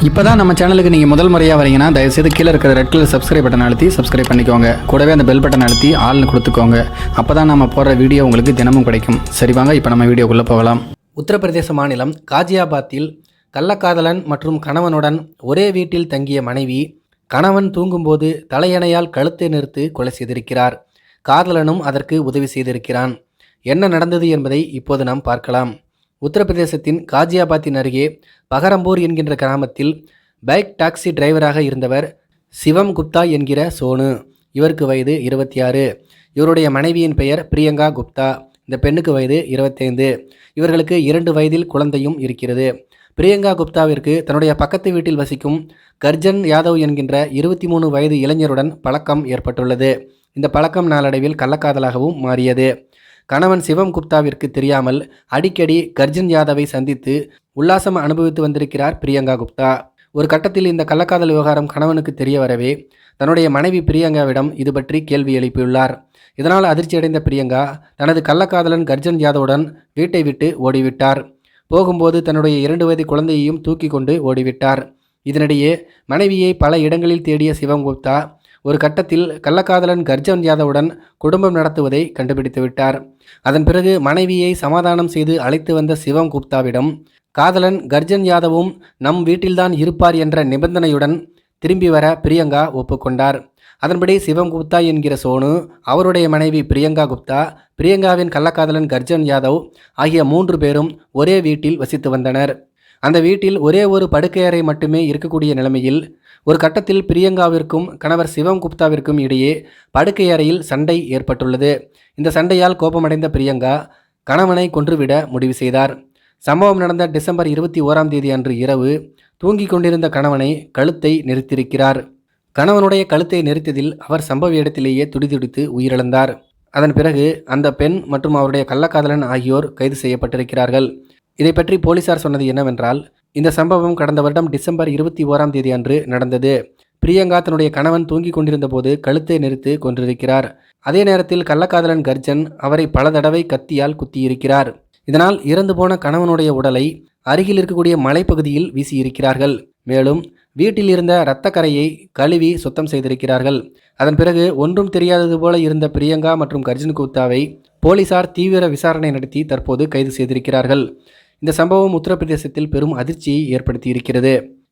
இப்போ தான் நம்ம சேனலுக்கு நீங்கள் முதல் முறையாக வரீங்கன்னா தயவுசெய்து கீழே இருக்கிற ரெட் கலர் சப்ஸ்கிரைப் பட்டன் அழுத்தி சப்ஸ்கிரைப் பண்ணிக்கோங்க. கூடவே அந்த பெல் பட்டன் அழுத்தி ஆள்னு கொடுத்துக்கோங்க. அப்போ தான் நம்ம போடுற வீடியோ உங்களுக்கு தினமும் கிடைக்கும். சரி வாங்க இப்போ நம்ம வீடியோக்குள்ளே போகலாம். உத்தரப்பிரதேச மாநிலம் காஜியாபாத்தில் கள்ளக்காதலன் மற்றும் கணவனுடன் ஒரே வீட்டில் தங்கிய மனைவி கணவன் தூங்கும்போது தலையணையால் கழுத்தை நிறுத்து கொலை செய்திருக்கிறார். காதலனும் அதற்கு உதவி செய்திருக்கிறான். என்ன நடந்தது என்பதை இப்போது நாம் பார்க்கலாம். உத்தரப்பிரதேசத்தின் காஜியாபாத்தின் அருகே பகரம்பூர் என்கின்ற கிராமத்தில் பைக் டாக்ஸி டிரைவராக இருந்தவர் சிவம் குப்தா என்கிற சோனு. இவருக்கு வயது 26. இவருடைய மனைவியின் பெயர் பிரியங்கா குப்தா. இந்த பெண்ணுக்கு வயது 25. இவர்களுக்கு 2 வயதில் குழந்தையும் இருக்கிறது. பிரியங்கா குப்தாவிற்கு தன்னுடைய பக்கத்து வீட்டில் வசிக்கும் கர்ஜன் யாதவ் என்கின்ற 23 வயது இளைஞருடன் பழக்கம் ஏற்பட்டுள்ளது. இந்த பழக்கம் நாளடைவில் கள்ளக்காதலாகவும் மாறியது. கணவன் சிவம் குப்தாவிற்கு தெரியாமல் அடிக்கடி கர்ஜன் யாதவை சந்தித்து உல்லாசம் அனுபவித்து வந்திருக்கிறார் பிரியங்கா குப்தா. ஒரு கட்டத்தில் இந்த கள்ளக்காதல் விவகாரம் கணவனுக்கு தெரிய வரவே தன்னுடைய மனைவி பிரியங்காவிடம் இது பற்றி கேள்வி எழுப்பியுள்ளார். இதனால் அதிர்ச்சியடைந்த பிரியங்கா தனது கள்ளக்காதலன் கர்ஜன் யாதவுடன் வீட்டை விட்டு ஓடிவிட்டார். போகும்போது தன்னுடைய 2 வயது குழந்தையையும் தூக்கி கொண்டு ஓடிவிட்டார். இதனிடையே மனைவியை பல இடங்களில் தேடிய சிவம் குப்தா ஒரு கட்டத்தில் கள்ளக்காதலன் கர்ஜன் யாதவுடன் குடும்பம் நடத்துவதை கண்டுபிடித்து விட்டார். அதன் பிறகு மனைவியை சமாதானம் செய்து அழைத்து வந்த சிவம் குப்தாவிடம் காதலன் கர்ஜன் யாதவும் நம் வீட்டில்தான் இருப்பார் என்ற நிபந்தனையுடன் திரும்பி வர பிரியங்கா ஒப்புக்கொண்டார். அதன்படி சிவம் குப்தா என்கிற சோனு, அவருடைய மனைவி பிரியங்கா குப்தா, பிரியங்காவின் கள்ளக்காதலன் கர்ஜன் யாதவ் ஆகிய 3 பேரும் ஒரே வீட்டில் வசித்து வந்தனர். அந்த வீட்டில் ஒரே ஒரு படுக்கையறை மட்டுமே இருக்கக்கூடிய நிலைமையில் ஒரு கட்டத்தில் பிரியங்காவிற்கும் கணவர் சிவம் குப்தாவிற்கும் இடையே படுக்கையறையில் சண்டை ஏற்பட்டுள்ளது. இந்த சண்டையால் கோபமடைந்த பிரியங்கா கணவனை கொன்றுவிட முடிவு செய்தார். சம்பவம் நடந்த டிசம்பர் 21ஆம் தேதி அன்று இரவு தூங்கிக் கொண்டிருந்த கணவனை கழுத்தை நெரித்திருக்கிறார். கணவனுடைய கழுத்தை நெரித்ததில் அவர் சம்பவ இடத்திலேயே துடிதுடித்து உயிரிழந்தார். அதன் பிறகு அந்த பெண் மற்றும் அவருடைய கள்ளக்காதலன் ஆகியோர் கைது செய்யப்பட்டிருக்கிறார்கள். இதை பற்றி போலீசார் சொன்னது என்னவென்றால், இந்த சம்பவம் கடந்த வருடம் டிசம்பர் 21ஆம் தேதி அன்று நடந்தது. பிரியங்கா தன்னுடைய கணவன் தூங்கிக் கொண்டிருந்த போது கழுத்தை நெரித்து கொன்றிருக்கிறார். அதே நேரத்தில் கள்ளக்காதலன் கர்ஜன் அவரை பல தடவை கத்தியால் குத்தியிருக்கிறார். இதனால் இறந்து போன கணவனுடைய உடலை அருகில் இருக்கக்கூடிய மலைப்பகுதியில் வீசியிருக்கிறார்கள். மேலும் வீட்டில் இருந்த இரத்த கரையை கழுவி சுத்தம் செய்திருக்கிறார்கள். அதன் பிறகு ஒன்றும் தெரியாதது போல இருந்த பிரியங்கா மற்றும் கர்ஜன் குப்தாவை போலீசார் தீவிர விசாரணை நடத்தி தற்போது கைது செய்திருக்கிறார்கள். இந்த சம்பவம் உத்தரப்பிரதேசத்தில் பெரும் அதிர்ச்சியை ஏற்படுத்தி இருக்கிறது.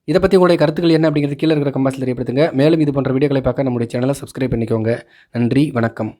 இதை பற்றி உங்களுடைய கருத்துக்கள் என்ன அப்படிங்கிறது கீழே இருக்கிற கமெண்ட்ஸில் தெரியப்படுத்துங்க. மேலும் இது போன்ற வீடியோக்களை பார்க்க நம்முடைய சேனலை சப்ஸ்கிரைப் பண்ணிக்கோங்க. நன்றி, வணக்கம்.